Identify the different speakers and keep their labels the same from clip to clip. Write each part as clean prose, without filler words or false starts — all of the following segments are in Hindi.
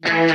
Speaker 1: हेलो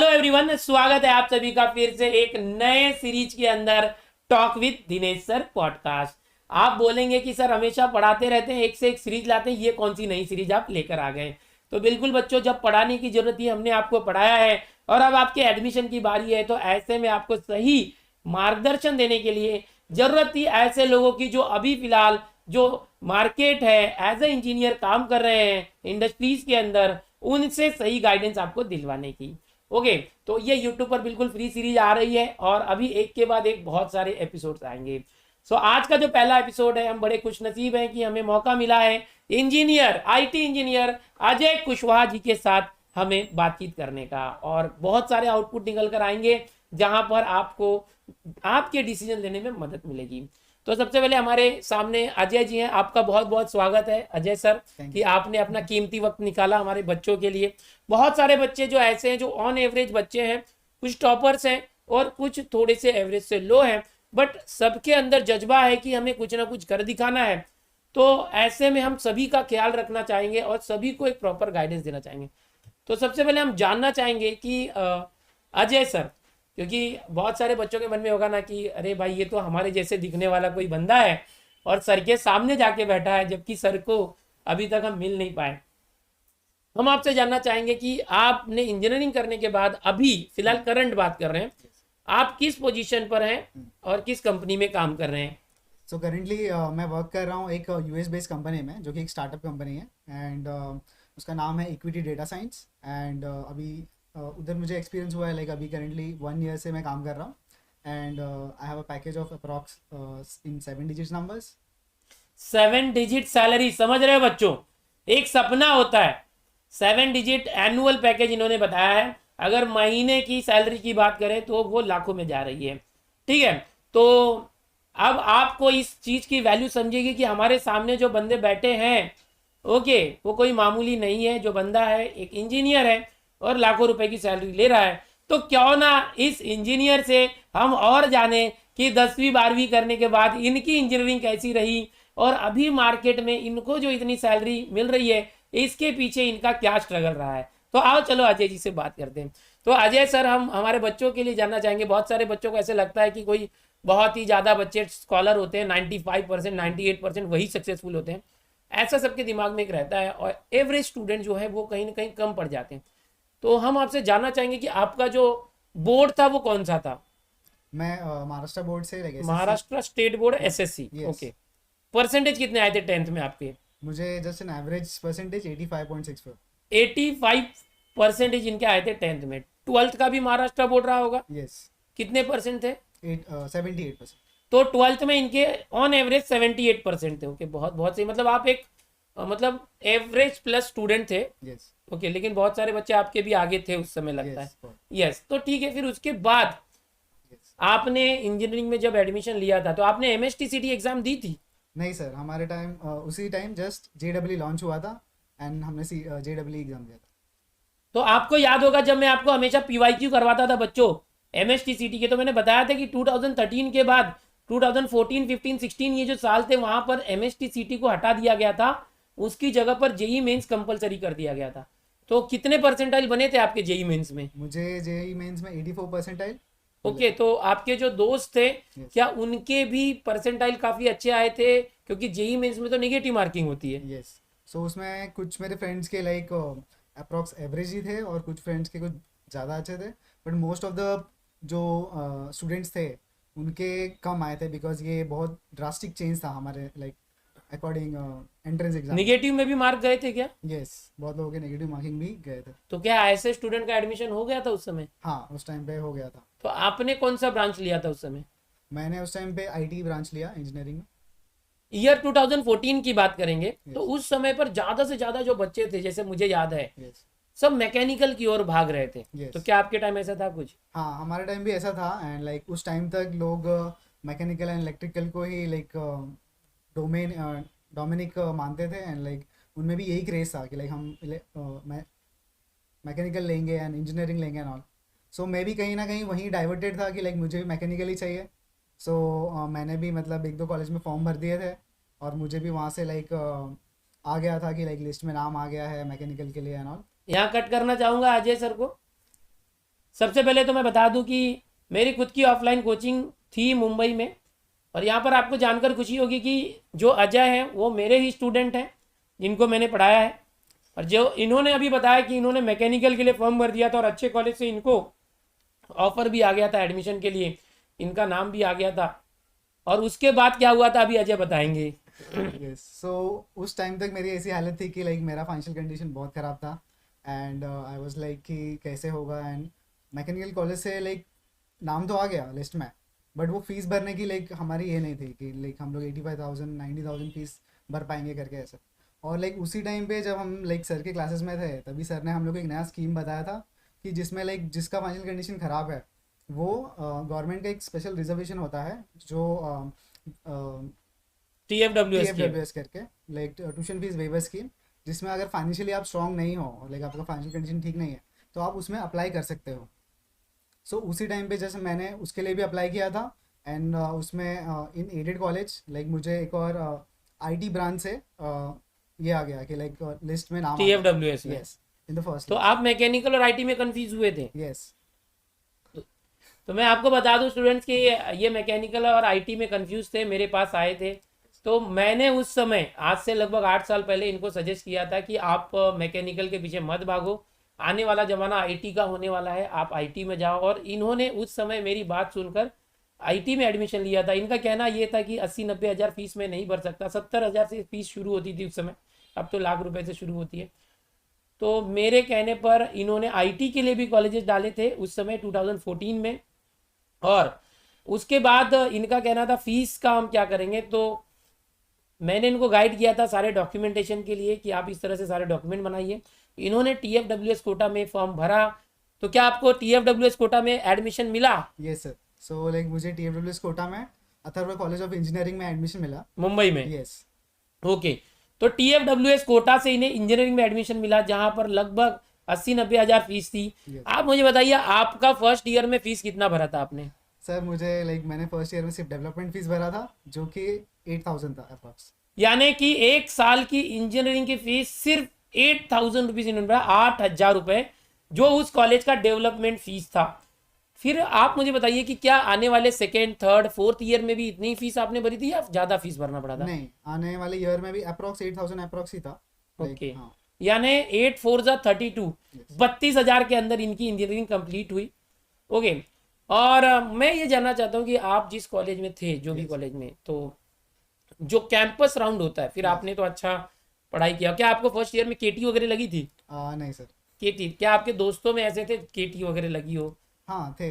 Speaker 1: एवरीवन, स्वागत है आप सभी का फिर से एक नए सीरीज के अंदर talk with Dinesh sir podcast. आप बोलेंगे कि सर हमेशा पढ़ाते रहते हैं, एक से एक सीरीज लाते हैं, ये कौन सी नई सीरीज आप लेकर आ गए? तो बिल्कुल बच्चों, जब पढ़ाने की जरूरत थी हमने आपको पढ़ाया है और अब आपके एडमिशन की बारी है, तो ऐसे में आपको सही मार्गदर्शन देने के लिए जरूरत थी ऐसे लोगों की जो अभी फिलहाल जो मार्केट है एज ए इंजीनियर काम कर रहे हैं इंडस्ट्रीज के अंदर, उनसे सही गाइडेंस आपको दिलवाने की। ओके, तो ये यूट्यूब पर बिल्कुल फ्री सीरीज आ रही है और अभी एक के बाद एक बहुत सारे एपिसोड्स आएंगे। आज का जो पहला एपिसोड है, हम बड़े खुशनसीब हैं कि हमें मौका मिला है engineer, IT engineer Ajay Kushwaha ji के साथ हमें बातचीत करने का, और बहुत सारे आउटपुट निकल कर आएंगे जहां पर आपको आपके डिसीजन लेने में मदद मिलेगी। तो सबसे पहले हमारे सामने अजय जी हैं, आपका बहुत बहुत स्वागत है अजय सर कि आपने अपना कीमती वक्त निकाला हमारे बच्चों के लिए। बहुत सारे बच्चे जो ऐसे हैं जो ऑन एवरेज बच्चे हैं, कुछ टॉपर्स हैं और कुछ थोड़े से एवरेज से लो हैं, बट सबके अंदर जज्बा है कि हमें कुछ ना कुछ कर दिखाना है। तो ऐसे में हम सभी का ख्याल रखना चाहेंगे और सभी को एक प्रॉपर गाइडेंस देना चाहेंगे। तो सबसे पहले हम जानना चाहेंगे कि अजय सर, क्योंकि बहुत सारे बच्चों के मन में होगा ना कि अरे भाई ये तो हमारे जैसे दिखने वाला कोई बंदा है और सर के सामने जाके बैठा है, जबकि सर को अभी तक हम मिल नहीं पाए। हम आपसे जानना चाहेंगे कि आपने इंजीनियरिंग करने के बाद अभी फिलहाल करंट बात कर रहे हैं, आप किस पोजीशन पर हैं और किस कंपनी में काम कर रहे हैं?
Speaker 2: सो करेंटली मैं वर्क कर रहा हूँ एक यूएस बेस्ड कंपनी में, जो कि एक स्टार्टअप कंपनी है, एंड उसका नाम है इक्विटी डेटा साइंस। एंड अभी उधर मुझे एक्सपीरियंस हुआ है, लाइक अभी करेंटली 1 ईयर से मैं काम कर रहा हूँ। And I have a package of approx in 7 digit numbers.
Speaker 1: 7 digit salary, समझ रहे हो बच्चों? एक सपना होता है। 7 डिजिट एनुअल पैकेज इन्होंने बताया है। अगर महीने की सैलरी की बात करें तो वो लाखों में जा रही है। ठीक है, तो अब आपको इस चीज की वैल्यू समझेगी कि हमारे सामने जो बंदे बैठे हैं, ओके, वो कोई मामूली नहीं है। जो बंदा है एक इंजीनियर है और लाखों रुपए की सैलरी ले रहा है। तो क्यों ना इस इंजीनियर से हम और जाने कि 10वीं 12वीं करने के बाद इनकी इंजीनियरिंग कैसी रही और अभी मार्केट में इनको जो इतनी सैलरी मिल रही है इसके पीछे इनका क्या स्ट्रगल रहा है। तो आओ चलो अजय जी से बात करते हैं। तो अजय सर, हम हमारे बच्चों के लिए जानना चाहेंगे, बहुत सारे बच्चों को ऐसे लगता है कि कोई बहुत ही ज़्यादा बच्चे स्कॉलर होते हैं, 95% 98% वही सक्सेसफुल होते हैं, ऐसा सबके दिमाग में एक रहता है, और एवरेज स्टूडेंट जो है वो कहीं ना कहीं कम पड़ जाते हैं। तो हम आपसे जानना चाहेंगे कि आपका जो बोर्ड था वो कौन सा था?
Speaker 2: मैं महाराष्ट्र बोर्ड से, like SSC.
Speaker 1: Maharashtra state board, SSC.
Speaker 2: Yes.
Speaker 1: Okay, percentage कितने आए थे 10th में आपके?
Speaker 2: मुझे जस्ट एन एवरेज परसेंटेज 85.64।
Speaker 1: 85% इनके आए थे 10th में। 12th का भी महाराष्ट्र बोर्ड रहा होगा?
Speaker 2: यस।
Speaker 1: कितने परसेंट थे?
Speaker 2: 78%।
Speaker 1: तो 12th में इनके ऑन एवरेज 78% थे। ओके, बहुत बहुत सही। मतलब आप एक मतलब एवरेज प्लस स्टूडेंट थे।
Speaker 2: यस।
Speaker 1: ओके, लेकिन बहुत सारे बच्चे आपके भी आगे थे उस समय लगता है।
Speaker 2: यस।
Speaker 1: यस, तो ठीक है। फिर उसके बाद
Speaker 2: यस।
Speaker 1: आपने इंजीनियरिंग में जब एडमिशन लिया था तो आपने एमएसटीसीटी एग्जाम दी थी?
Speaker 2: नहीं सर, हमारे टाइम उसी टाइम जस्ट जेडब्ल्यू लॉन्च हुआ था, एंड हमने जेडब्ल्यू एग्जाम दिया था।
Speaker 1: तो आपको याद होगा जब मैं आपको हमेशा पीवाईक्यू करवाता था बच्चों एमएसटीसीटी के, तो मैंने बताया था कि 2013 के बाद 2014, 15, 16 ये जो साल थे वहां पर एमएसटीसीटी को हटा दिया गया था, उसकी जगह पर जेई मेंस कंपलसरी कर दिया गया था। तो कितने परसेंटाइल बने थे आपके जेई मेंस में?
Speaker 2: मुझे जेई मेंस में 84%।
Speaker 1: ओके, तो आपके जो दोस्त थे
Speaker 2: यस।
Speaker 1: क्या उनके भी परसेंटाइल काफी अच्छे आए थे? क्योंकि जेई मेंस में तो नेगेटिव मार्किंग होती है।
Speaker 2: यस। सो उसमें कुछ मेरे फ्रेंड्स के लाइक अप्रॉक्स एवरेज ही थे, और कुछ फ्रेंड्स के कुछ ज़्यादा अच्छे थे, बट मोस्ट ऑफ द जो स्टूडेंट्स थे उनके कम आए थे, बिकॉज ये बहुत ड्रास्टिक चेंज था हमारे like according entrance exam.
Speaker 1: Negative में भी मार्क गए थे क्या?
Speaker 2: यस, बहुत लोगों के नेगेटिव मार्किंग भी गए थे।
Speaker 1: तो क्या ऐसे स्टूडेंट का एडमिशन हो गया था उस समय?
Speaker 2: हाँ, उस टाइम पे हो गया था।
Speaker 1: तो आपने कौन सा ब्रांच लिया था उस समय?
Speaker 2: मैंने उस टाइम पे आईटी ब्रांच लिया, इंजीनियरिंग में।
Speaker 1: ईयर 2014 की बात करेंगे तो
Speaker 2: यस।
Speaker 1: उस समय पर ज्यादा से ज्यादा जो बच्चे थे, जैसे मुझे याद है,
Speaker 2: यस।
Speaker 1: सब मैकेनिकल की ओर भाग रहे थे।
Speaker 2: यस।
Speaker 1: तो क्या आपके टाइम ऐसा था कुछ?
Speaker 2: हाँ, हमारे टाइम भी ऐसा था, एंड लाइक उस टाइम तक लोग मैकेनिकल एंड इलेक्ट्रिकल को ही लाइक डोमेन डोमिनिक मानते थे, एंड लाइक उनमें भी यही क्रेज था कि लाइक हम मैकेनिकल लेंगे एंड इंजीनियरिंग लेंगे एंड ऑल। सो मैं भी कहीं ना कहीं वहीं डाइवर्टेड था कि लाइक मुझे भी मैकेनिकल ही चाहिए। सो मैंने भी मतलब एक दो कॉलेज में फॉर्म भर दिए थे, और मुझे भी वहाँ से लाइक आ गया था कि लाइक लिस्ट में नाम आ गया है मैकेनिकल के लिए एंड ऑल।
Speaker 1: यहाँ कट करना चाहूँगा अजय सर को। सबसे पहले तो मैं बता दूं कि मेरी खुद की ऑफलाइन कोचिंग थी मुंबई में, और यहाँ पर आपको जानकर खुशी होगी कि जो अजय हैं वो मेरे ही स्टूडेंट हैं जिनको मैंने पढ़ाया है। और जो इन्होंने अभी बताया कि इन्होंने मैकेनिकल के लिए फॉर्म भर दिया था और अच्छे कॉलेज से इनको ऑफर भी आ गया था एडमिशन के लिए, इनका नाम भी आ गया था। और उसके बाद क्या हुआ था अभी अजय बताएंगे।
Speaker 2: यस, सो उस टाइम तक मेरी ऐसी हालत थी कि लाइक मेरा फाइनेंशियल कंडीशन बहुत ख़राब था एंड आई वाज लाइक कि कैसे होगा। एंड मैकेनिकल कॉलेज से लाइक नाम तो आ गया लिस्ट में, बट वो फीस भरने की लाइक हमारी ये नहीं थी कि लाइक हम लोग 85,000 90,000 फीस भर पाएंगे करके ऐसा। और लाइक उसी टाइम पे जब हम लाइक सर के क्लासेस में थे तभी सर ने हम लोग को एक नया स्कीम बताया था कि जिसमें लाइक जिसका फाइनेंशियल कंडीशन ख़राब है वो गवर्नमेंट का एक स्पेशल रिजर्वेशन होता है जो
Speaker 1: TFWS की
Speaker 2: TFWS करके like tuition fee waiver scheme, जिसमें अगर फाइनेंशियली आप स्ट्रांग नहीं हो और लाइक आपका फाइनेंशियल कंडीशन ठीक नहीं है तो आप उसमें अप्लाई कर सकते हो। सो उसी टाइम पे जैसे मैंने उसके लिए भी अप्लाई किया था एंड उसमें इन एडेड कॉलेज लाइक मुझे एक और IT ब्रांच से ये आ गया कि लाइक लिस्ट में नाम
Speaker 1: TFWS में।
Speaker 2: यस इन द फर्स्ट
Speaker 1: तो आप मैकेनिकल और IT में कंफ्यूज हुए थे।
Speaker 2: यस।
Speaker 1: तो मैं आपको बता दूं स्टूडेंट्स कि ये मैकेनिकल और IT में कंफ्यूज थे, मेरे पास आए थे। तो मैंने उस समय आज से लगभग 8 साल पहले इनको सजेस्ट किया था कि आप मैकेनिकल के पीछे मत भागो, आने वाला ज़माना IT का होने वाला है, आप IT में जाओ। और इन्होंने उस समय मेरी बात सुनकर IT में एडमिशन लिया था। इनका कहना ये था कि 80-90 हज़ार फीस में नहीं भर सकता, 70,000 से फीस शुरू होती थी उस समय, अब तो लाख रुपए से शुरू होती है। तो मेरे कहने पर इन्होंने IT के लिए भी कॉलेजेस डाले थे उस समय 2014 में। और उसके बाद इनका कहना था फीस का हम क्या करेंगे, तो मैंने इनको गाइड किया था सारे डॉक्यूमेंटेशन के लिए कि आप इस तरह से सारे डॉक्यूमेंट बनाइए। इन्होंने TFWS कोटा में फॉर्म भरा। तो क्या आपको TFWS कोटा में एडमिशन मिला?
Speaker 2: यस सर, सो लाइक मुझे TFWS कोटा में अथर्व कॉलेज ऑफ इंजीनियरिंग में एडमिशन मिला
Speaker 1: मुंबई में।
Speaker 2: यस।
Speaker 1: ओके, तो TFWS कोटा से इन्हें इंजीनियरिंग में एडमिशन मिला जहां पर लगभग 80-90 हज़ार फीस थी।
Speaker 2: Yes.
Speaker 1: आप मुझे बताइए आपका फर्स्ट ईयर में फीस कितना भरा था आपने?
Speaker 2: सर मुझे लाइक मैंने फर्स्ट ईयर में सिर्फ डेवलपमेंट फीस भरा था जो कि 8,000 था अप्रॉक्स।
Speaker 1: यानी कि एक साल की इंजीनियरिंग की फीस सिर्फ 8,000 रुपीज इन्होंने भरा, 8,000 रुपए, जो उस कॉलेज का डेवलपमेंट फीस था। फिर आप मुझे बताइए कि क्या आने वाले सेकेंड थर्ड फोर्थ ईयर में भी इतनी फीस आपने भरी थी या ज्यादा फीस भरना पड़ा था?
Speaker 2: नहीं, आने वाले ईयर में भी अप्रॉक्स 8,000 अप्रॉक्स ही था।
Speaker 1: ओके, यानी 8 4 जा 32, 32,000 के अंदर इनकी इंजीनियरिंग कंप्लीट हुई। ओके, और मैं ये जानना चाहता हूँ कि आप जिस कॉलेज में थे, जो भी कॉलेज में, तो जो कैंपस राउंड होता है, फिर आपने तो अच्छा पढ़ाई किया, क्या आपको फर्स्ट ईयर में KT वगैरह लगी थी?
Speaker 2: नहीं सर।
Speaker 1: KT, क्या आपके दोस्तों में ऐसे थे KT वगैरह लगी हो?
Speaker 2: हाँ थे,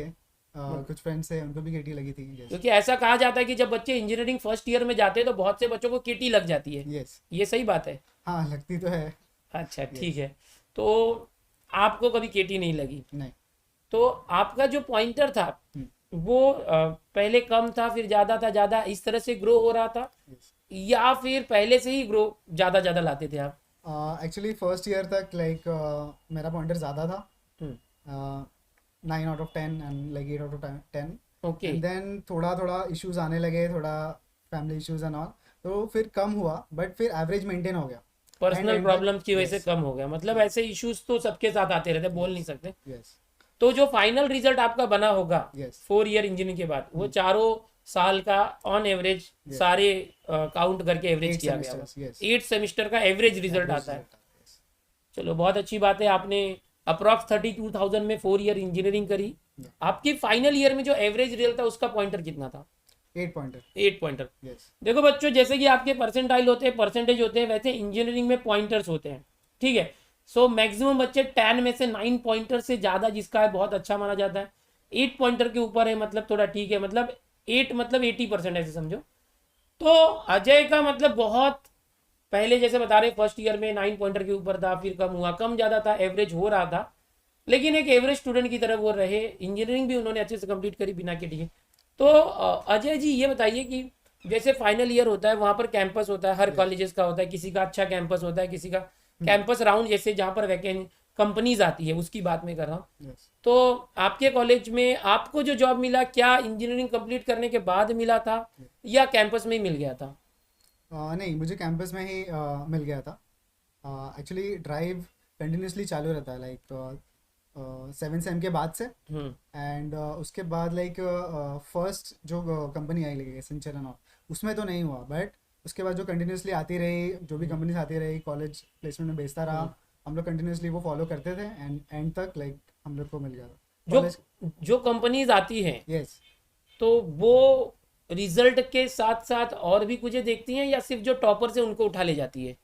Speaker 2: कुछ फ्रेंड्स थे उनको भी KT लगी थी। यस
Speaker 1: क्योंकि ऐसा कहा जाता है कि जब बच्चे इंजीनियरिंग फर्स्ट ईयर में जाते हैं तो बहुत से बच्चों को KT लग जाती है।
Speaker 2: यस।
Speaker 1: ये सही बात है?
Speaker 2: हाँ लगती तो है।
Speaker 1: अच्छा ठीक है, तो आपको कभी KT नहीं लगी?
Speaker 2: नहीं।
Speaker 1: तो आपका जो पॉइंटर था वो पहले कम था फिर ज़्यादा था, ज़्यादा इस तरह से ग्रो हो रहा था, या फिर पहले से ही ग्रो ज़्यादा ज़्यादा लाते थे आप?
Speaker 2: एक्चुअली फर्स्ट ईयर तक लाइक मेरा पॉइंटर ज़्यादा था, 9 out of 10 and like 8 out of 10।
Speaker 1: Okay,
Speaker 2: and then थोड़ा थोड़ा इश्यूज आने लगे, थोड़ा फैमिली इश्यूज एंड ऑल, तो फिर कम हुआ बट फिर एवरेज मेंटेन हो गया।
Speaker 1: पर्सनल प्रॉब्लम्स की वजह से कम हो गया, मतलब ऐसे इश्यूज तो सबके साथ आते रहते, बोल नहीं सकते।
Speaker 2: यस।
Speaker 1: तो जो फाइनल रिजल्ट आपका बना होगा
Speaker 2: Yes.
Speaker 1: 4 ईयर इंजीनियरिंग के बाद, वो चारों साल का ऑन एवरेज सारे काउंट करके एवरेज किया गया होगा। 8 सेमेस्टर का एवरेज रिजल्ट आता है। चलो बहुत अच्छी बात है, आपने अप्रॉक्स 32,000 में 4 ईयर इंजीनियरिंग करी। आपकी फाइनल ईयर में जो एवरेज रिजल्ट था उसका पॉइंटर कितना था?
Speaker 2: 8 पॉइंटर।
Speaker 1: 8 पॉइंटर।
Speaker 2: यस।
Speaker 1: देखो बच्चों, जैसे कि आपके परसेंटाइल होते हैं, परसेंटेज होते हैं, वैसे इंजीनियरिंग में पॉइंटर्स होते हैं, ठीक है। सो मैक्सिमम बच्चे 10 में से 9 पॉइंटर से ज़्यादा जिसका है बहुत अच्छा माना जाता है। 8 पॉइंटर के ऊपर है मतलब थोड़ा ठीक है, मतलब 8 मतलब 80% ऐसे समझो। तो अजय का मतलब बहुत पहले जैसे बता रहे फर्स्ट ईयर में 9 पॉइंटर के ऊपर था, फिर कम हुआ, कम ज़्यादा था, एवरेज हो रहा था, लेकिन एक एवरेज स्टूडेंट की तरह वो रहे। इंजीनियरिंग भी उन्होंने अच्छे से कंप्लीट करी बिना के लिए। तो अजय जी ये बताइए कि जैसे फाइनल ईयर होता है वहाँ पर कैंपस होता है, हर कॉलेजेस का होता है, किसी का अच्छा कैंपस होता है, किसी का कैंपस राउंड जैसे जहाँ पर वैकेंसी कंपनीज आती है उसकी बात मैं कर रहा हूँ। तो आपके कॉलेज में आपको जो जॉब मिला, क्या इंजीनियरिंग कंप्लीट करने के बाद मिला था या कैंपस में ही मिल गया था?
Speaker 2: नहीं, मुझे कैंपस में ही मिल गया था। एक्चुअली ड्राइव कंटिन्यूसली चालू रहता है लाइक 7 सेम के बाद से।
Speaker 1: हम्म।
Speaker 2: एंड उसके बाद लाइक फर्स्ट जो company I like Accenture and all, उसमें तो नहीं हुआ, बट उसके बाद जो कंटिन्यूसली आती रही, जो भी कंपनीज आती रही, कॉलेज प्लेसमेंट में भेजता रहा, हम लोग कंटिन्यूसली वो फॉलो करते थे एंड एंड तक लाइक हम लोग को मिल गया था
Speaker 1: जो
Speaker 2: कॉलेज।
Speaker 1: जो कंपनीज आती हैं
Speaker 2: यस।
Speaker 1: तो वो रिजल्ट के साथ साथ और भी कुछ देखती हैं या सिर्फ जो टॉपर से उनको उठा ले जाती है?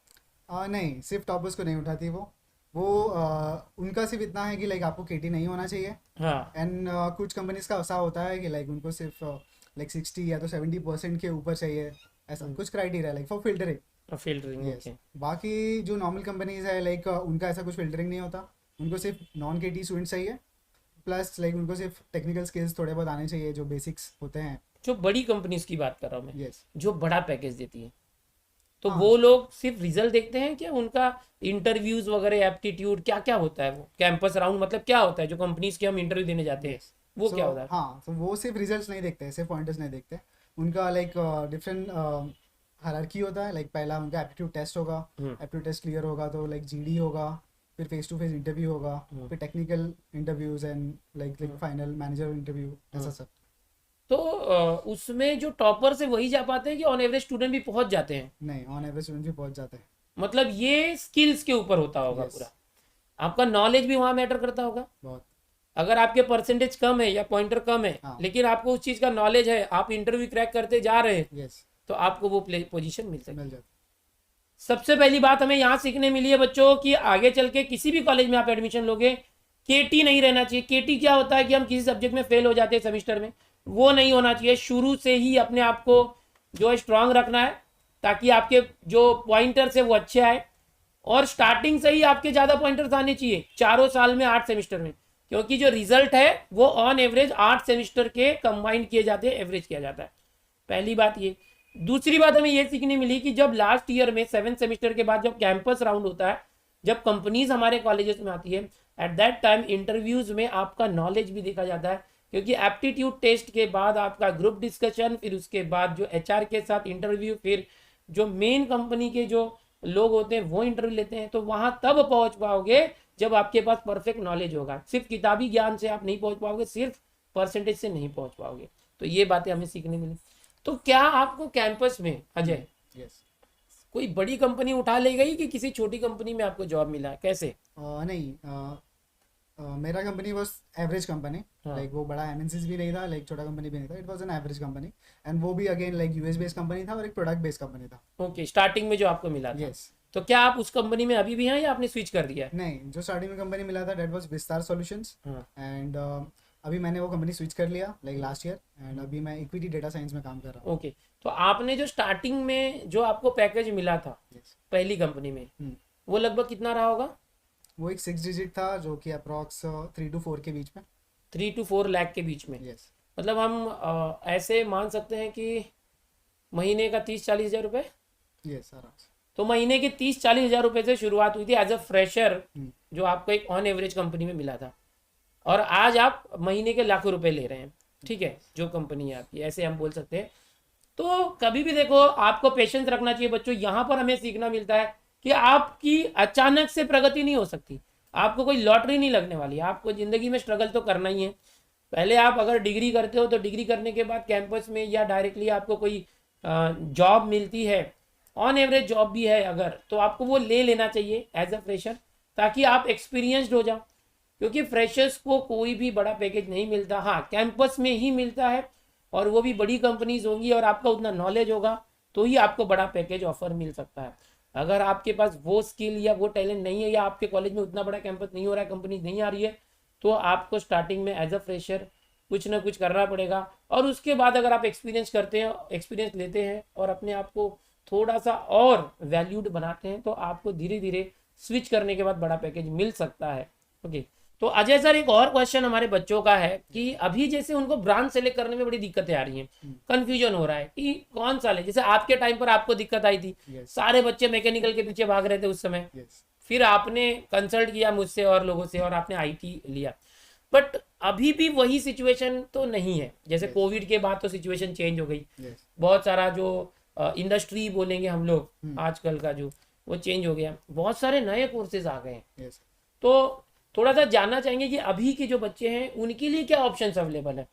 Speaker 2: नहीं, सिर्फ टॉपर्स को नहीं उठाती वो उनका सिर्फ इतना है कि लाइक आपको केटी नहीं होना चाहिए।
Speaker 1: हाँ।
Speaker 2: एंड कुछ कंपनीज का ऐसा होता है कि लाइक उनको सिर्फ लाइक 60 या तो 70% के ऊपर चाहिए, ऐसा कुछ criteria like for filtering.
Speaker 1: Filtering.
Speaker 2: Yes.
Speaker 1: Okay.
Speaker 2: बाकी जो नॉर्मल कंपनीज है लाइक उनका ऐसा कुछ फिल्टरिंग नहीं होता, उनको सिर्फ नॉन केटी स्टूडेंट्स चाहिए, प्लस लाइक उनको सिर्फ टेक्निकल स्किल्स थोड़े बहुत आने चाहिए जो बेसिक्स होते हैं।
Speaker 1: जो बड़ी कंपनीज की बात कर रहा हूँ मैं,
Speaker 2: यस।
Speaker 1: जो बड़ा पैकेज देती है, तो
Speaker 2: हाँ।
Speaker 1: वो लोग सिर्फ रिजल्ट देखते हैं क्या? उनका इंटरव्यूज वगैरह, एप्टीट्यूड क्या क्या होता है? वो कैंपस राउंड मतलब क्या होता है जो कंपनीज के हम इंटरव्यू देने जाते हैं, वो क्या होता है?
Speaker 2: हाँ, तो वो सिर्फ रिजल्ट्स नहीं देखते, सिर्फ पॉइंटर्स नहीं देखते। उनका लाइक डिफरेंट हायरार्की होता है। लाइक पहला उनका एप्टीट्यूड टेस्ट होगा, एप्टीट्यूड टेस्ट क्लियर होगा तो लाइक जीडी होगा, फिर फेस टू फेस इंटरव्यू होगा, फिर technical interviews and like final manager interview, ऐसा सब।
Speaker 1: तो उसमें जो टॉपर से वही जा पाते हैं कि ऑन एवरेज स्टूडेंट भी पहुंच जाते हैं?
Speaker 2: नहीं, ऑन एवरेज स्टूडेंट भी पहुंच जाते हैं।
Speaker 1: मतलब ये स्किल्स के ऊपर होता होगा
Speaker 2: Yes.
Speaker 1: पूरा। आपका नॉलेज भी वहाँ मैटर करता होगा।
Speaker 2: बहुत।
Speaker 1: अगर आपके परसेंटेज कम है या पॉइंटर कम है,
Speaker 2: हाँ।
Speaker 1: लेकिन आपको उस चीज़ का नॉलेज है, आप इंटरव्यू क्रैक करते जा रहे हैं,
Speaker 2: यस।
Speaker 1: तो आपको वो पोजीशन मिल सकती है।
Speaker 2: मिल जाता।
Speaker 1: सबसे पहली बात हमें यहाँ सीखने मिली है बच्चों कि आगे चल के किसी भी कॉलेज में आप एडमिशन लोगे, केटी नहीं रहना चाहिए। केटी क्या होता है कि हम किसी सब्जेक्ट में फेल हो जाते हैं सेमिस्टर में, वो नहीं होना चाहिए। शुरू से ही अपने आप को जो है स्ट्रांग रखना है ताकि आपके जो पॉइंटर्स है वो अच्छे आए, और स्टार्टिंग से ही आपके ज़्यादा पॉइंटर्स आने चाहिए 4 साल में 8 सेमिस्टर में, क्योंकि जो रिजल्ट है वो ऑन एवरेज 8 सेमिस्टर के कंबाइंड किए जाते हैं, एवरेज किया जाता है। पहली बात ये। दूसरी बात हमें ये सीखने मिली कि जब लास्ट ईयर में 7 सेमिस्टर के बाद जब कैंपस राउंड होता है, जब कंपनीज हमारे कॉलेजेस में आती है, एट दैट टाइम इंटरव्यूज में आपका नॉलेज भी देखा जाता है, क्योंकि एप्टीट्यूड टेस्ट के बाद आपका ग्रुप डिस्कशन, फिर उसके बाद जो एचआर के साथ इंटरव्यू, फिर जो मेन कंपनी के जो लोग होते हैं वो इंटरव्यू लेते हैं। तो वहां तब पहुंच पाओगे जब आपके पास परफेक्ट नॉलेज होगा। सिर्फ किताबी ज्ञान से आप नहीं पहुंच पाओगे, सिर्फ परसेंटेज से नहीं पहुंच पाओगे। तो ये बातें हमें सीखने मिली। तो क्या आपको कैंपस में अजय
Speaker 2: यस।
Speaker 1: कोई बड़ी कंपनी उठा ले गई कि किसी छोटी कंपनी में आपको जॉब मिला है, कैसे?
Speaker 2: नहीं, मेरा कंपनी वॉज एवरेज कंपनी।
Speaker 1: हाँ।
Speaker 2: लाइक वो बड़ा एमएनसीज भी नहीं था, लाइक छोटा कंपनी भी नहीं था, it was an average company. And वो भी again like US based company था और एक प्रोडक्ट बेस्ड कंपनी था।
Speaker 1: ओके, स्टार्टिंग में जो आपको मिला था।
Speaker 2: यस।
Speaker 1: तो क्या आप उस कंपनी में अभी भी हैं या आपने स्विच कर दिया है?
Speaker 2: नहीं, जो स्टार्टिंग में कंपनी मिला था डेट वॉज विस्तार सॉल्यूशंस।
Speaker 1: हाँ।
Speaker 2: एंड अभी मैंने वो कंपनी स्विच कर लिया लाइक लास्ट ईयर, एंड अभी मैं इक्विटी डेटा साइंस में काम कर रहा हूँ।
Speaker 1: ओके, तो आपने जो स्टार्टिंग में जो आपको पैकेज मिला था
Speaker 2: यस।
Speaker 1: पहली कंपनी में, वो लगभग कितना रहा होगा?
Speaker 2: वो एक 6 डिजिट था जो कि अप्रॉक्स 3 to 4 के बीच में।
Speaker 1: 3 to 4 लाख के बीच में।
Speaker 2: यस।
Speaker 1: मतलब हम ऐसे मान सकते हैं कि महीने का 30-40 हज़ार रुपये।
Speaker 2: यस, आराम से।
Speaker 1: तो महीने के 30-40 हज़ार रुपये से शुरुआत हुई थी एज अ फ्रेशर, जो आपको एक ऑन एवरेज कंपनी में मिला था, और आज आप महीने के लाखों रुपए ले रहे हैं। ठीक है, जो कंपनी है आपकी, ऐसे हम बोल सकते हैं। तो कभी भी देखो, आपको पेशेंस रखना चाहिए बच्चों। यहाँ पर हमें सीखना मिलता है कि आपकी अचानक से प्रगति नहीं हो सकती, आपको कोई लॉटरी नहीं लगने वाली, आपको ज़िंदगी में स्ट्रगल तो करना ही है। पहले आप अगर डिग्री करते हो तो डिग्री करने के बाद कैंपस में या डायरेक्टली आपको कोई जॉब मिलती है, ऑन एवरेज जॉब भी है अगर, तो आपको वो ले लेना चाहिए एज अ फ्रेशर, ताकि आप एक्सपीरियंस्ड हो जाओ। क्योंकि फ्रेशर्स को कोई भी बड़ा पैकेज नहीं मिलता, हाँ कैंपस में ही मिलता है, और वो भी बड़ी कंपनीज होंगी और आपका उतना नॉलेज होगा तो ही आपको बड़ा पैकेज ऑफर मिल सकता है। अगर आपके पास वो स्किल या वो टैलेंट नहीं है, या आपके कॉलेज में उतना बड़ा कैंपस नहीं हो रहा है, कंपनी नहीं आ रही है, तो आपको स्टार्टिंग में एज अ फ्रेशर कुछ ना कुछ करना पड़ेगा। और उसके बाद अगर आप एक्सपीरियंस करते हैं, एक्सपीरियंस लेते हैं और अपने आप को थोड़ा सा और वैल्यूड बनाते हैं, तो आपको धीरे धीरे स्विच करने के बाद बड़ा पैकेज मिल सकता है। ओके, तो अजय सर, एक और क्वेश्चन हमारे बच्चों का है कि अभी जैसे उनको ब्रांच सेलेक्ट करने में बड़ी दिक्कतें आ रही हैं, कंफ्यूजन हो रहा है कि कौन सा ले। जैसे आपके टाइम पर आपको दिक्कत आई थी, सारे बच्चे मैकेनिकल के पीछे भाग रहे थे उस समय, फिर आपने कंसल्ट किया मुझसे और लोगों से और आपने आईटी लिया। बट अभी भी वही सिचुएशन तो नहीं है, जैसे कोविड के बाद तो सिचुएशन चेंज हो गई। बहुत सारा जो इंडस्ट्री बोलेंगे हम लोग,
Speaker 2: हम्म।
Speaker 1: आजकल का जो वो चेंज हो गया, बहुत सारे नए कोर्सेज आ गए हैं।
Speaker 2: यस।
Speaker 1: तो थोड़ा सा जानना चाहेंगे कि अभी के जो बच्चे हैं उनके लिए क्या ऑप्शंस अवेलेबल है,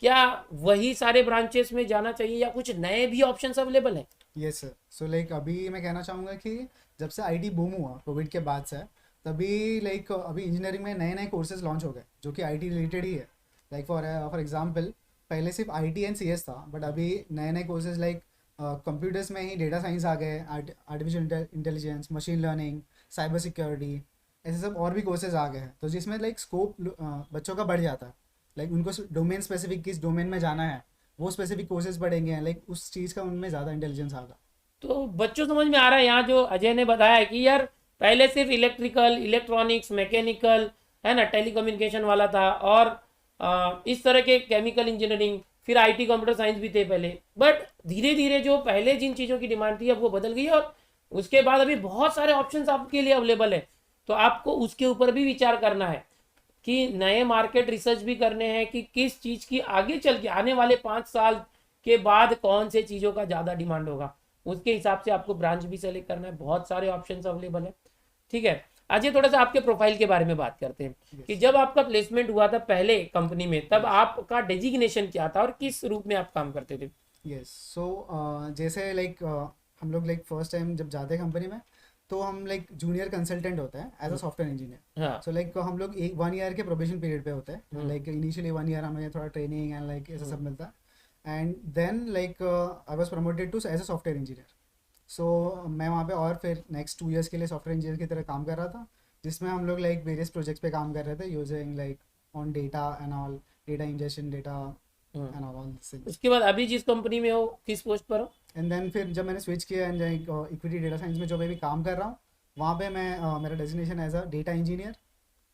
Speaker 1: क्या वही सारे ब्रांचेस में जाना चाहिए या कुछ नए भी ऑप्शंस अवेलेबल हैं?
Speaker 2: Yes sir. सो लाइक अभी मैं कहना चाहूँगा कि जब से आईटी बूम हुआ कोविड के बाद से, तभी लाइक अभी इंजीनियरिंग में नए नए कोर्सेज लॉन्च हो गए जो कि आईटी रिलेटेड ही है। लाइक फॉर एग्जांपल, पहले सिर्फ आईटी एंड सीएस था, बट अभी नए नए कोर्सेज लाइक कंप्यूटर्स में ही डेटा साइंस आ गए, artificial intelligence, machine learning, cyber security, ऐसे सब और भी कोर्सेज आ गए हैं, तो जिसमें लाइक स्कोप बच्चों का बढ़ जाता है। लाइक उनको डोमेन स्पेसिफिक किस डोमेन में जाना है, वो स्पेसिफिक कोर्सेज पढ़ेंगे, लाइक उस चीज़ का उनमें ज़्यादा इंटेलिजेंस आगा।
Speaker 1: तो बच्चों समझ में आ रहा है यहाँ जो अजय ने बताया है कि यार पहले सिर्फ इलेक्ट्रिकल, इलेक्ट्रॉनिक्स, मैकेनिकल, है ना, टेलीकम्युनिकेशन वाला था, और इस तरह के केमिकल इंजीनियरिंग, फिर आईटी कंप्यूटर साइंस भी थे पहले, बट धीरे धीरे जो पहले जिन चीज़ों की डिमांड थी अब वो बदल गई है, और उसके बाद अभी बहुत सारे ऑप्शंस आपके लिए अवेलेबल है। तो आपको उसके ऊपर भी विचार करना है कि नए मार्केट रिसर्च भी करने हैं कि किस चीज़ की आगे चल के आने वाले 5 साल के बाद कौन से चीज़ों का ज़्यादा डिमांड होगा, उसके हिसाब से आपको ब्रांच भी सेलेक्ट करना है। बहुत सारे ऑप्शंस अवेलेबल है। ठीक है, अजय थोड़ा सा आपके प्रोफाइल के बारे में बात करते हैं कि जब आपका प्लेसमेंट हुआ था पहले कंपनी में, तब आपका डेजिग्नेशन क्या था और किस रूप में आप काम करते थे?
Speaker 2: यस। सो जैसे लाइक हम लोग लाइक फर्स्ट टाइम जब जाते हैं कंपनी में, तो हम लाइक जूनियर कंसल्टेंट होते हैं एज अ सॉफ्टवेयर इंजीनियर।
Speaker 1: हाँ।
Speaker 2: सो लाइक हम लोग 1 ईयर के प्रोबेशन पीरियड पे होते हैं। लाइक इनिशियली 1 ईयर हमें थोड़ा ट्रेनिंग एंड लाइक ऐसा सब मिलता है, and then like I was promoted to as a software engineer. So मैं वहाँ पे और फिर नेक्स्ट 2 ईयर्स के लिए सॉफ्टवेयर इंजीनियर की तरह काम कर रहा था, जिसमें हम लोग लाइक वेरियस प्रोजेक्ट्स पे काम कर रहे थे, using like on data and all, data injection, data and all this things.
Speaker 1: उसके बाद अभी जिस कंपनी में हो किस पोस्ट पर हो?
Speaker 2: एंड देन फिर जब मैंने स्विच किया and like equity data science में जो मैं भी काम कर रहा हूँ, वहाँ पे मैं मेरा designation as a data engineer,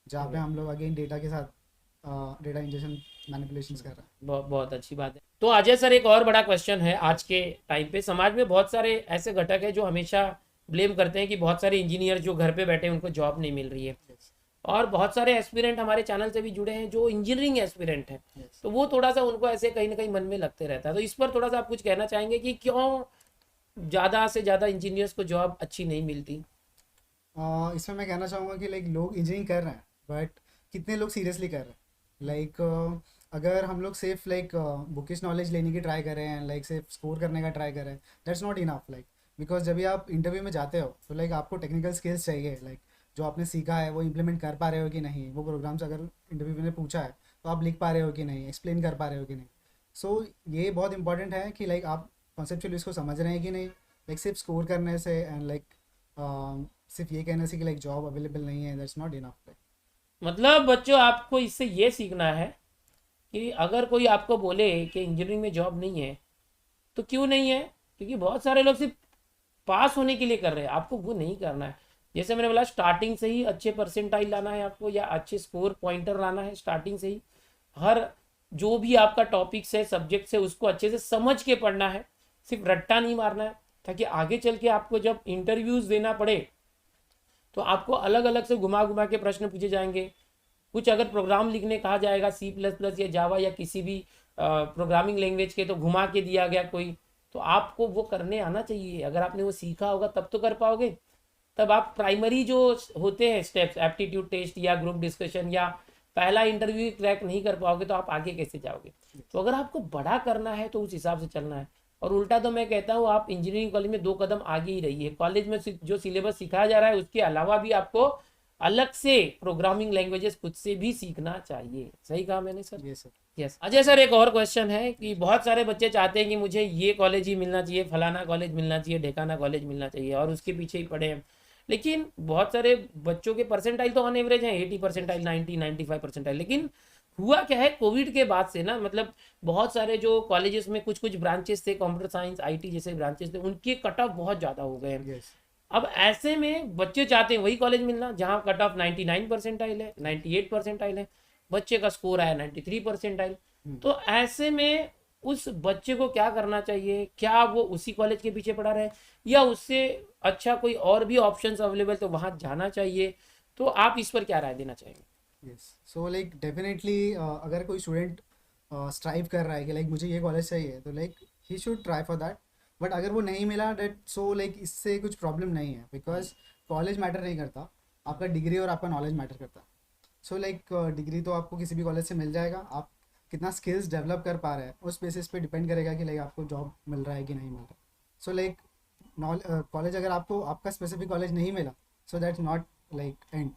Speaker 2: जहाँ पे हम लोग अगेन डेटा के साथ डेटा इंजेक्शन मैनिपुलेशंस कर रहे हैं।
Speaker 1: बहुत बहुत अच्छी बात है। तो अजय सर, एक और बड़ा क्वेश्चन है आज के टाइम पे, समाज में बहुत सारे ऐसे घटक है जो हमेशा ब्लेम करते हैं कि बहुत सारे इंजीनियर जो घर पे बैठे हैं उनको जॉब नहीं मिल रही है,
Speaker 2: Yes,
Speaker 1: और बहुत सारे एस्पिरेंट हमारे चैनल से भी जुड़े हैं जो इंजीनियरिंग एस्पिरेंट हैं,
Speaker 2: yes.
Speaker 1: तो वो थोड़ा सा उनको ऐसे कहीं ना कहीं मन में लगते रहता है। तो इस पर थोड़ा सा आप कुछ कहना चाहेंगे कि क्यों ज़्यादा से ज़्यादा इंजीनियर्स को जॉब अच्छी नहीं मिलती?
Speaker 2: इसमें मैं कहना चाहूँगा कि लाइक लोग इंजीनियरिंग कर रहे हैं, बट कितने लोग सीरियसली कर रहे हैं। लाइक अगर हम लोग सिर्फ लाइक बुकिश नॉलेज लेने की ट्राई करें एंड लाइक सिर्फ स्कोर करने का ट्राई करें, that's not enough. Like because जब भी आप इंटरव्यू में जाते हो तो लाइक आपको टेक्निकल स्किल्स चाहिए, लाइक जो आपने सीखा है वो इम्प्लीमेंट कर पा रहे हो कि नहीं, वो प्रोग्राम्स अगर इंटरव्यू में पूछा है तो आप लिख पा रहे हो कि नहीं, एक्सप्लेन कर पा रहे हो कि नहीं। सो ये बहुत इंपॉर्टेंट है कि लाइक आप कॉन्सेप्चुअली इसको समझ रहे हैं कि नहीं। लाइक सिर्फ स्कोर करने से एंड लाइक सिर्फ ये कहने से कि लाइक जॉब अवेलेबल नहीं है, दैट्स नॉट इनफ।
Speaker 1: मतलब बच्चों, आपको इससे ये सीखना है कि अगर कोई आपको बोले कि इंजीनियरिंग में जॉब नहीं है, तो क्यों नहीं है? क्योंकि बहुत सारे लोग सिर्फ पास होने के लिए कर रहे हैं, आपको वो नहीं करना है। जैसे मैंने बोला, स्टार्टिंग से ही अच्छे परसेंटाइल लाना है आपको, या अच्छे स्कोर पॉइंटर लाना है स्टार्टिंग से ही। हर जो भी आपका टॉपिक्स है, सब्जेक्ट्स है, उसको अच्छे से समझ के पढ़ना है, सिर्फ रट्टा नहीं मारना है, ताकि आगे चल के आपको जब इंटरव्यूज़ देना पड़े तो आपको अलग अलग से घुमा घुमा के प्रश्न पूछे जाएंगे। कुछ अगर प्रोग्राम लिखने कहा जाएगा C++ या जावा या किसी भी प्रोग्रामिंग लैंग्वेज के, तो घुमा के दिया गया कोई, तो आपको वो करने आना चाहिए। अगर आपने वो सीखा होगा तब तो कर पाओगे। तब आप प्राइमरी जो होते हैं स्टेप्स, एप्टीट्यूड टेस्ट या ग्रुप डिस्कशन या पहला इंटरव्यू क्रैक नहीं कर पाओगे तो आप आगे कैसे जाओगे? तो अगर आपको बड़ा करना है तो उस हिसाब से चलना है। और उल्टा तो मैं कहता हूँ, आप इंजीनियरिंग कॉलेज में 2 कदम आगे ही रहिए। कॉलेज में जो सिलेबस सिखाया जा रहा है उसके अलावा भी आपको अलग से प्रोग्रामिंग लैंग्वेजेस खुद से भी सीखना चाहिए। सही कहा मैंने सर?
Speaker 2: ये सर।
Speaker 1: यस। अजय सर, एक और क्वेश्चन है कि बहुत सारे बच्चे चाहते हैं कि मुझे ये कॉलेज ही मिलना चाहिए, फलाना कॉलेज मिलना चाहिए, ढेकाना कॉलेज मिलना चाहिए, और उसके पीछे ही पढ़े हैं। लेकिन बहुत सारे बच्चों के परसेंटाइल तो ऑन एवरेज हैं 80 परसेंटाइल, 90-95 परसेंटाइल। लेकिन हुआ क्या है, कोविड के बाद से ना, मतलब बहुत सारे जो कॉलेजेस में कुछ कुछ ब्रांचेस थे, कंप्यूटर साइंस, आईटी जैसे ब्रांचेस थे, उनके कट ऑफ बहुत ज़्यादा हो गए हैं।
Speaker 2: यस।
Speaker 1: अब ऐसे में बच्चे चाहते हैं वही कॉलेज मिलना जहाँ कट ऑफ 99 परसेंटाइल है, 98 परसेंटाइल है, बच्चे का स्कोर आया 93 परसेंटाइल। तो ऐसे में उस बच्चे को क्या करना चाहिए? क्या वो उसी कॉलेज के पीछे पड़ा रहे, या उससे अच्छा कोई और भी ऑप्शंस अवेलेबल तो वहाँ जाना चाहिए? तो आप इस पर क्या राय देना चाहेंगे?
Speaker 2: यस। सो लाइक डेफिनेटली अगर कोई स्टूडेंट स्ट्राइव कर रहा है कि लाइक मुझे ये कॉलेज चाहिए, तो like he should try for that. But अगर वो नहीं मिला डेट सो लाइक इससे कुछ प्रॉब्लम नहीं है, बिकॉज कॉलेज मैटर नहीं करता, आपका डिग्री और आपका नॉलेज मैटर करता है। सो लाइक डिग्री तो आपको किसी भी कॉलेज से मिल जाएगा, आप कितना स्किल्स डेवलप कर पा रहे हैं उस बेसिस पे डिपेंड करेगा कि लाइक आपको जॉब मिल रहा है कि नहीं मिल रहा। सो लाइक कॉलेज अगर आपको आपका स्पेसिफिक कॉलेज नहीं मिला, so that's not like and.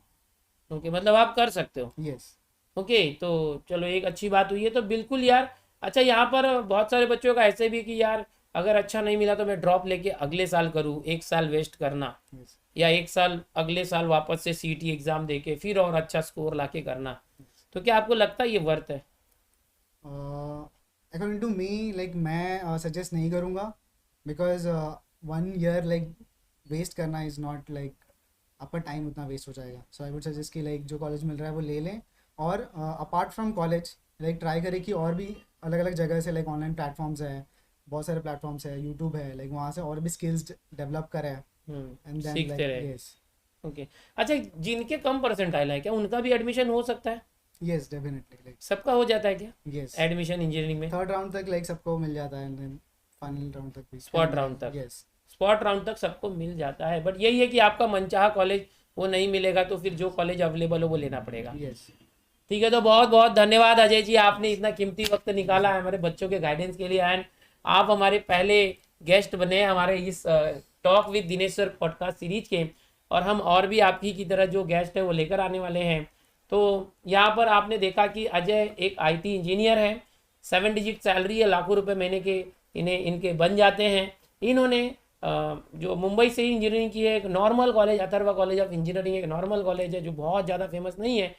Speaker 1: Okay, मतलब आप कर सकते हो।
Speaker 2: यस।
Speaker 1: ओके, तो चलो एक अच्छी बात हुई है तो बिल्कुल यार। अच्छा, यहाँ पर बहुत सारे बच्चों का ऐसे भी कि यार अगर अच्छा नहीं मिला तो मैं ड्रॉप लेके अगले साल करूँ, एक साल वेस्ट करना,
Speaker 2: यस।
Speaker 1: या एक साल अगले साल वापस से सीटी एग्ज़ाम दे के फिर और अच्छा स्कोर लाके करना। तो क्या आपको लगता है ये वर्थ है?
Speaker 2: अकॉर्डिंग टू मी लाइक मैं सजेस्ट नहीं करूँगा, बिकॉज 1 ईयर लाइक वेस्ट करना इज़ नॉट लाइक, आपका टाइम उतना वेस्ट हो जाएगा। सो आई वुड सजेस्ट कि लाइक जो कॉलेज मिल रहा है वो ले लें, और apart from college like try करें कि और भी अलग अलग जगह से लाइक ऑनलाइन प्लेटफॉर्म्स है, बहुत सारे प्लेटफॉर्म्स है, यूट्यूब है, लाइक वहाँ से और भी स्किल्स डेवलप करें एंड देन
Speaker 1: सीखते
Speaker 2: लाइक
Speaker 1: रहे।
Speaker 2: यस।
Speaker 1: ओके, अच्छा, जिनके कम परसेंटाइल है क्या उनका भी एडमिशन हो सकता है?
Speaker 2: यस डेफिनेटली, लाइक
Speaker 1: सबका हो जाता है क्या
Speaker 2: यस,
Speaker 1: एडमिशन इंजीनियरिंग में?
Speaker 2: थर्ड राउंड तक लाइक सबको मिल जाता है, एंड देन फाइनल राउंड तक भी,
Speaker 1: स्पॉट राउंड तक?
Speaker 2: यस।
Speaker 1: स्पॉट राउंड तक सबको मिल जाता है, बट यही है कि आपका मनचाहा कॉलेज वो नहीं मिलेगा तो फिर जो कॉलेज अवेलेबल हो वो लेना पड़ेगा।
Speaker 2: यस।
Speaker 1: ठीक है, तो बहुत बहुत धन्यवाद अजय जी, आपने इतना कीमती वक्त निकाला है हमारे बच्चों के गाइडेंस के लिए, एंड आप हमारे पहले गेस्ट बने हमारे इस talk with Dinesh sir podcast series के, और हम और भी आपकी की तरह जो गेस्ट है वो लेकर आने वाले हैं। तो यहाँ पर आपने देखा कि अजय एक IT इंजीनियर है, 7 डिजिट सैलरी है, लाखों रुपए महीने के इनके बन जाते हैं। इन्होंने जो मुंबई से ही इंजीनियरिंग की है, एक normal college Atharva college of engineering, एक नॉर्मल कॉलेज है जो बहुत ज़्यादा फेमस नहीं है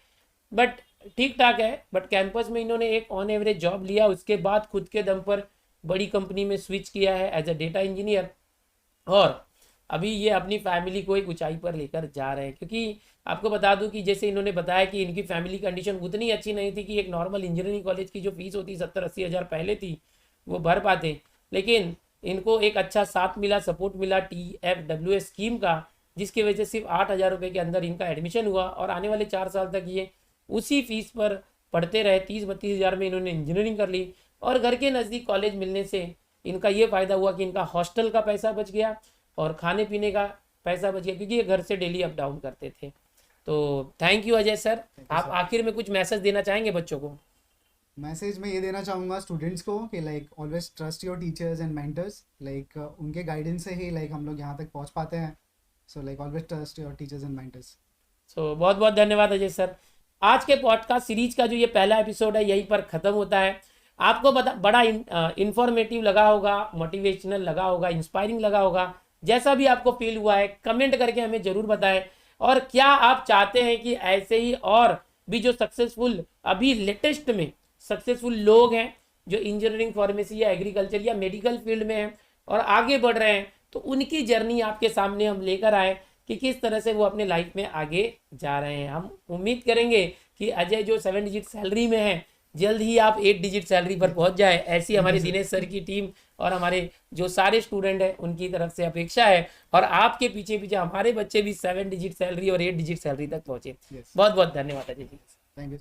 Speaker 1: बट ठीक ठाक है, बट कैंपस में इन्होंने एक ऑन एवरेज जॉब लिया, उसके बाद खुद के दम पर बड़ी कंपनी में स्विच किया है एज अ डेटा इंजीनियर, और अभी ये अपनी फैमिली को एक ऊंचाई पर लेकर जा रहे हैं। क्योंकि आपको बता दूं कि जैसे इन्होंने बताया कि इनकी फैमिली कंडीशन उतनी अच्छी नहीं थी कि एक नॉर्मल इंजीनियरिंग कॉलेज की जो फीस होती 70-80 हज़ार पहले थी वो भर पाते, लेकिन इनको एक अच्छा साथ मिला, सपोर्ट मिला TFWS स्कीम का, जिसकी वजह से सिर्फ 8,000 रुपये के अंदर इनका एडमिशन हुआ, और आने वाले 4 साल तक ये उसी फीस पर पढ़ते रहे। 30-32 हज़ार में इन्होंने इंजीनियरिंग कर ली, और घर के नज़दीक कॉलेज मिलने से इनका ये फ़ायदा हुआ कि इनका हॉस्टल का पैसा बच गया और खाने पीने का पैसा बच गया, क्योंकि ये घर से डेली अप डाउन करते थे। तो थैंक यू अजय सर। आप आखिर में कुछ मैसेज देना चाहेंगे बच्चों को?
Speaker 2: मैसेज मैं ये देना चाहूँगा स्टूडेंट्स को कि like always trust your teachers and mentors, like उनके गाइडेंस से ही लाइक हम लोग यहाँ तक पहुँच पाते हैं। So like always trust your teachers and mentors.
Speaker 1: So बहुत बहुत धन्यवाद अजय सर। आज के पॉडकास्ट सीरीज का जो ये पहला एपिसोड है यहीं पर ख़त्म होता है। आपको बड़ा इंफॉर्मेटिव लगा होगा, मोटिवेशनल लगा होगा, इंस्पायरिंग लगा होगा, जैसा भी आपको फील हुआ है कमेंट करके हमें ज़रूर बताएं। और क्या आप चाहते हैं कि ऐसे ही और भी जो सक्सेसफुल अभी लेटेस्ट में सक्सेसफुल लोग हैं जो इंजीनियरिंग, फार्मेसी या एग्रीकल्चर या मेडिकल फील्ड में हैं और आगे बढ़ रहे हैं, तो उनकी जर्नी आपके सामने हम लेकर आए कि किस तरह से वो अपने लाइफ में आगे जा रहे हैं। हम उम्मीद करेंगे कि अजय जो 7 डिजिट सैलरी में है, जल्द ही आप 8 डिजिट सैलरी पर पहुंच जाए, ऐसी हमारे दिनेश सर की टीम और हमारे जो सारे स्टूडेंट हैं उनकी तरफ से अपेक्षा है, और आपके पीछे पीछे हमारे बच्चे भी 7 डिजिट सैलरी और 8 डिजिट सैलरी तक पहुंचे। बहुत बहुत धन्यवाद अजय जी।